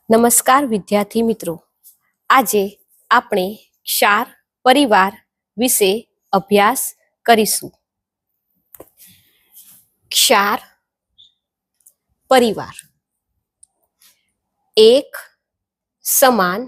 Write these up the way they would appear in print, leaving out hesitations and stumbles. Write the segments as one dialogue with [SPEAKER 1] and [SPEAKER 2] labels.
[SPEAKER 1] નમસ્કાર વિદ્યાર્થી મિત્રો, આજે આપણે ક્ષાર પરિવાર વિશે અભ્યાસ કરીશું. ક્ષાર પરિવાર એક સમાન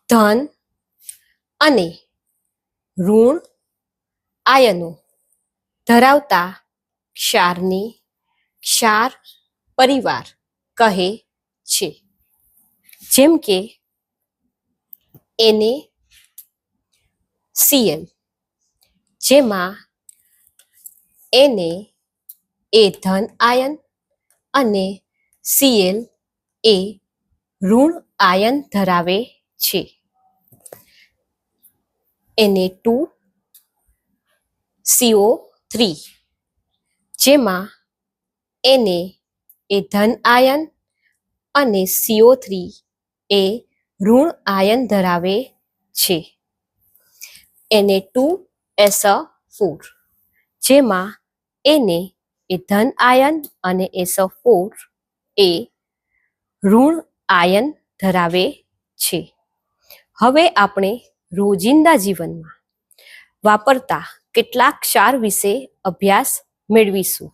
[SPEAKER 1] ધન અને ઋણ આયનો ધરાવતા ક્ષારને ક્ષાર પરિવાર કહે છે. જેમ કે NaCl, જેમાં Na એ ધન આયન અને Cl એ ઋણ આયન ધરાવે છે. Na2CO3, જેમાં Na એ ધન આયન અને CO3 એ ઋણ આયન ધરાવે છે. Na2SO4, જેમાં Na એ ધન આયન અને SO4 એ ઋણ આયન ધરાવે છે. હવે આપણે રોજિંદા જીવનમાં વાપરતા કેટલાક ક્ષાર વિશે અભ્યાસ મેળવીશું.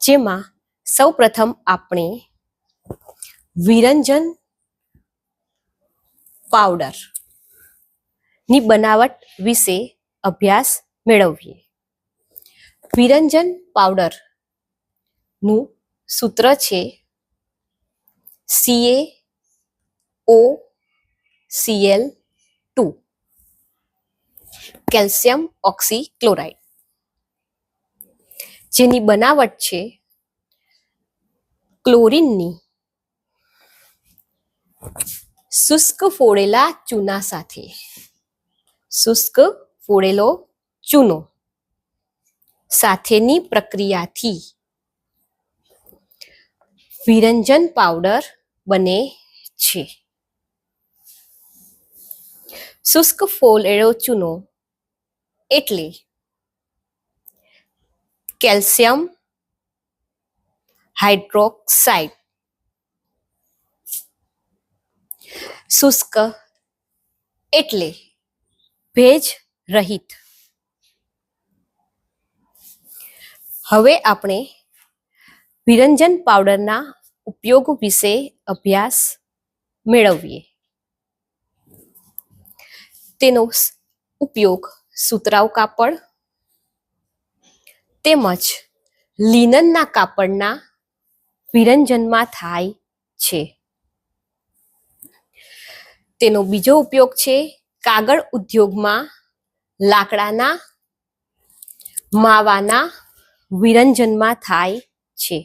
[SPEAKER 1] જેમાં સૌપ્રથમ આપણે વિરંજન પાવડર ની બનાવટ વિશે અભ્યાસ મેળવીએ. વિરંજન પાવડર નું સૂત્ર છે CaOCl2, કેલ્શિયમ ઓક્સીક્લોરાઇડ, જેની બનાવટ છે ક્લોરીનની શુષ્ક ફોડેલા ચૂના સાથે. શુષ્ક ફોડેલો ચૂનો સાથેની પ્રક્રિયાથી વિરંજન પાવડર બને છે. શુષ્ક ફોડેલો ચૂનો એટલે કેલ્શિયમ હાઇડ્રોક્સાઇડ. શુષ્ક એટલે ભેજ રહિત. હવે આપણે વિરંજન પાવડરના ઉપયોગ વિશે અભ્યાસ મેળવીએ. તેનો ઉપયોગ સુતરાઉ કાપડ તેમજ લિનનના કાપડના વિરંજનમાં થાય છે. તેનો બીજો ઉપયોગ છે કાગળ ઉદ્યોગમાં લાકડાના માવાના વિરંજનમાં થાય છે.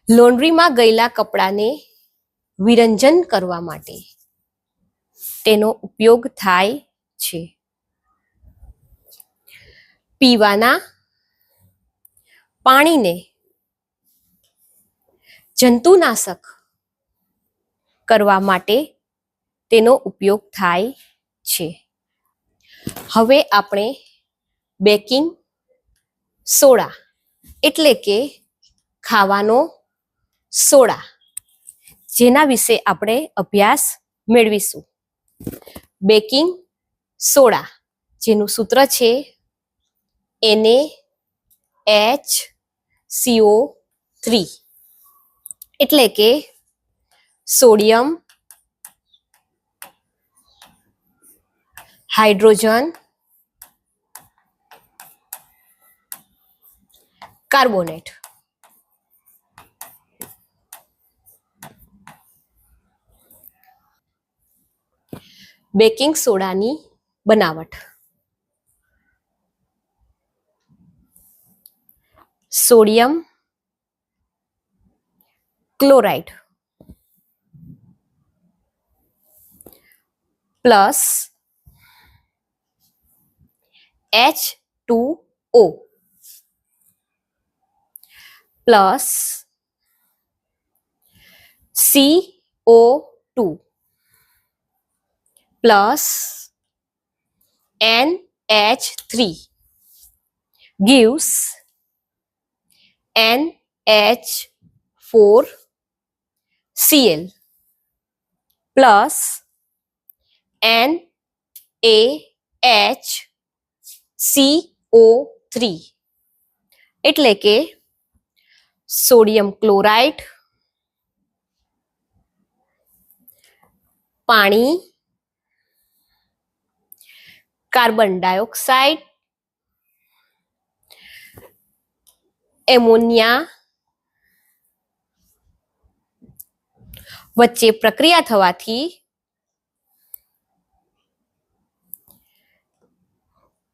[SPEAKER 1] લોન્ડ્રીમાં ગયેલા કપડાને વિરંજન કરવા માટે તેનો ઉપયોગ થાય છે. પીવાના પાણીને જંતુનાશક કરવા માટે તેનો ઉપયોગ થાય છે. હવે આપણે બેકિંગ સોડા એટલે કે ખાવાનો સોડા, જેના વિશે આપણે અભ્યાસ મેળવીશું. બેકિંગ સોડા, જેનું સૂત્ર છે NaHCO3, એટલે કે સોડિયમ હાઇડ્રોજન કાર્બોનેટ. બેકિંગ સોડાની બનાવટ. Sodium chloride plus H2O plus CO2 plus NH3 gives NH4Cl plus NaHCO3 એટલે કે સોડિયમ ક્લોરાઇડ, પાણી, કાર્બન ડાયોક્સાઇડ, એમોનિયા વચ્ચે પ્રક્રિયા થવાથી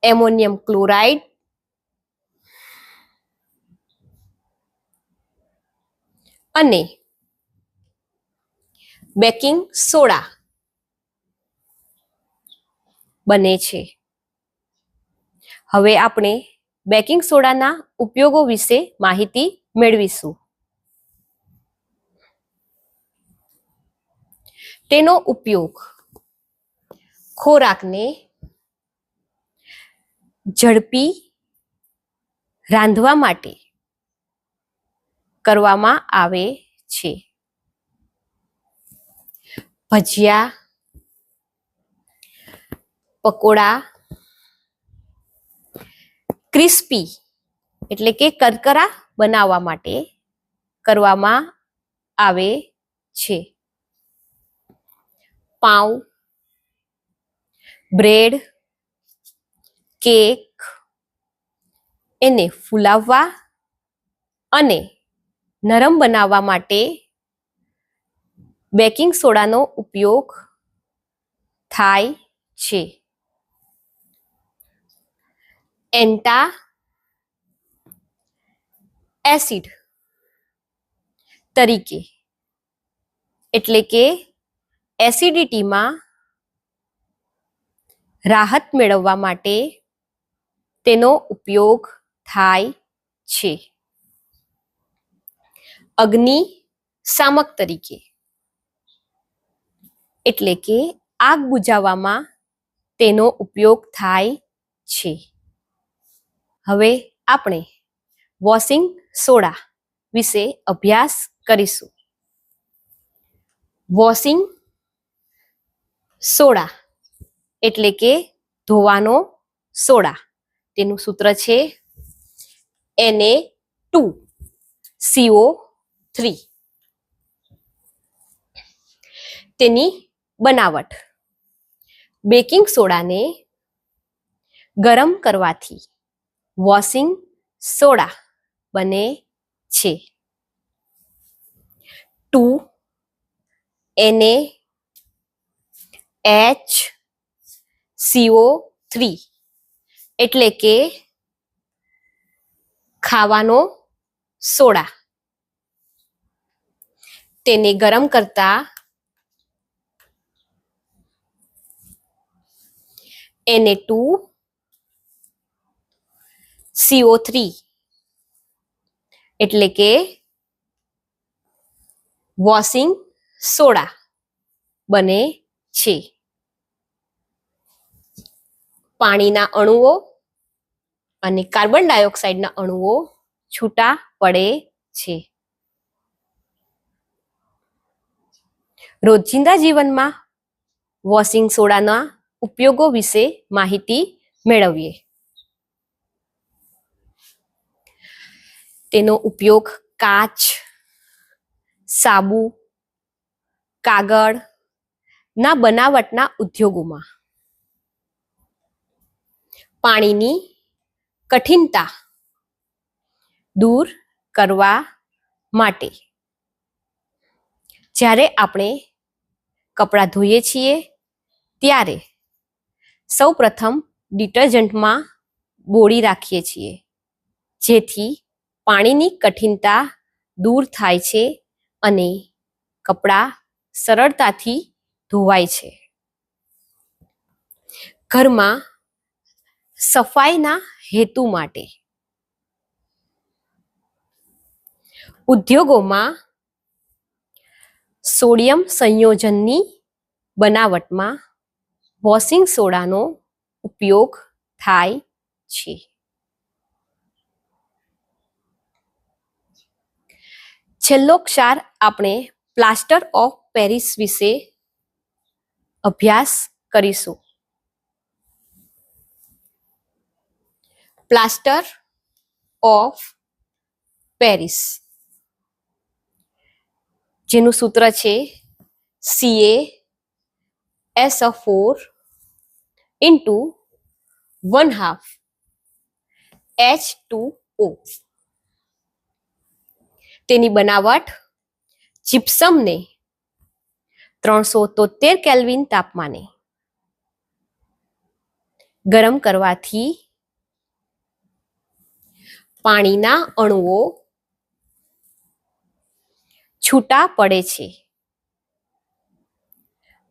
[SPEAKER 1] એમોનિયમ ક્લોરાઇડ અને બેકિંગ સોડા બને છે. હવે આપણે બેકિંગ સોડાના ઉપયોગો વિશે માહિતી મેળવીશું. તેનો ઉપયોગ ખોરાકને ઝડપી રાંધવા માટે કરવામાં આવે છે. ભજીયા, પકોડા ક્રિસ્પી એટલે કે કરકરા બનાવવા માટે કરવામાં આવે છે. પાઉં, બ્રેડ, કેક એને ફૂલાવવા અને નરમ બનાવવા માટે બેકિંગ સોડાનો ઉપયોગ થાય છે. એન્ટા એસિડ તરીકે એટલે કે એસિડિટીમાં રાહત મેળવવા માટે તેનો ઉપયોગ થાય છે. અગ્નિશામક તરીકે એટલે કે આગ બુઝાવવામાં તેનો ઉપયોગ થાય છે. હવે આપણે વોશિંગ સોડા વિશે અભ્યાસ કરીશું. વોશિંગ સોડા એટલે કે ધોવાનો સોડા. તેનું સૂત્ર છે Na2CO3. તેની બનાવટ બેકિંગ સોડાને ગરમ કરવાથી વોશિંગ સોડા બને છે. 2NaHCO3 એટલે કે ખાવાનો સોડા. તેને ગરમ કરતા Na2CO3 એટલે કે વોશિંગ સોડા બને છે. પાણીના અણુઓ અને કાર્બન ડાયોક્સાઇડના અણુઓ છૂટા પડે છે. રોજિંદા જીવનમાં વોશિંગ સોડાના ઉપયોગો વિશે માહિતી મેળવીએ. તેનો ઉપયોગ કાચ, સાબુ, કાગળ ના બનાવટના ઉદ્યોગોમાં, પાણીની કઠિનતા દૂર કરવા માટે, જ્યારે આપણે કપડાં ધોઈએ છીએ ત્યારે સૌપ્રથમ ડિટર્જન્ટમાં બોળી રાખીએ છીએ, જેથી પાણીની કઠિનતા દૂર થાય છે અને કપડાં સરળતાથી ધોવાય છે. ઘરમાં સફાઈના હેતુ માટે, ઉદ્યોગોમાં સોડિયમ સંયોજનની બનાવટમાં વોશિંગ સોડાનો ઉપયોગ થાય છે. છેલ્લો ક્ષાર આપણે પ્લાસ્ટર ઓફ પેરિસ વિશે અભ્યાસ કરીશું. પ્લાસ્ટર ઓફ પેરિસ જેનું સૂત્ર છે CaSO4 into 1/2 H2O. તેની બનાવટ જીપ્સમને 373 કેલ્વિન તાપમાને ગરમ કરવાથી પાણીના અણુઓ છૂટા પડે છે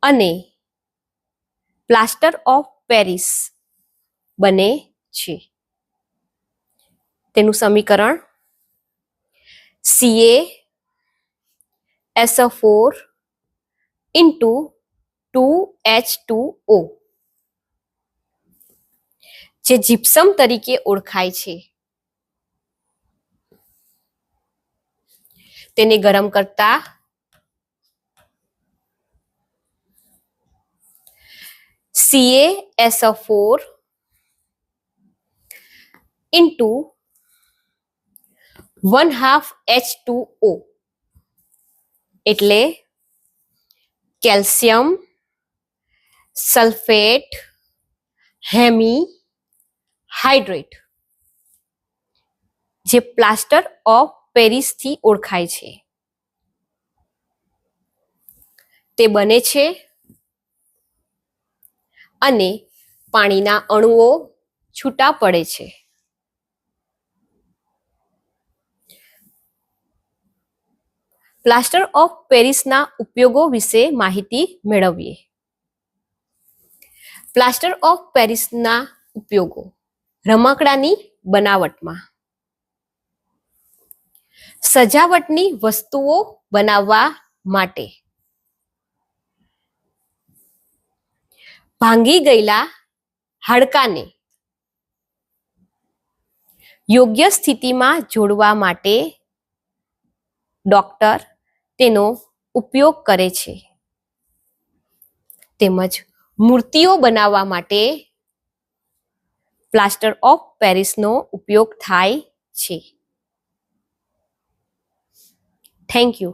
[SPEAKER 1] અને પ્લાસ્ટર ઓફ પેરિસ બને છે. તેનું સમીકરણ CaSO4 into 2H2O જે જીપ્સમ તરીકે ઓળખાય છે. તેને ગરમ કરતા CaSO4 into 1/2 H2O એટલે કેલ્શિયમ સલ્ફેટ હેમી હાઇડ્રેટ જે પ્લાસ્ટર ઓફ પેરિસ થી ઓળખાય છે. તે બને છે અને પાણીના અણુઓ છૂટા પડે છે. પ્લાસ્ટર ઓફ પેરિસના ઉપયોગો વિશે માહિતી મેળવીએ. પ્લાસ્ટર ઓફ પેરિસના ઉપયોગો રમકડાની બનાવટમાં, સજાવટની વસ્તુઓ બનાવવા માટે, ભાંગી ગયેલા હાડકાને યોગ્ય સ્થિતિમાં જોડવા માટે ડોક્ટર તેનો ઉપયોગ કરે છે. તેમજ મૂર્તિઓ બનાવવા માટે પ્લાસ્ટર ઓફ પેરિસનો ઉપયોગ થાય છે. Thank you.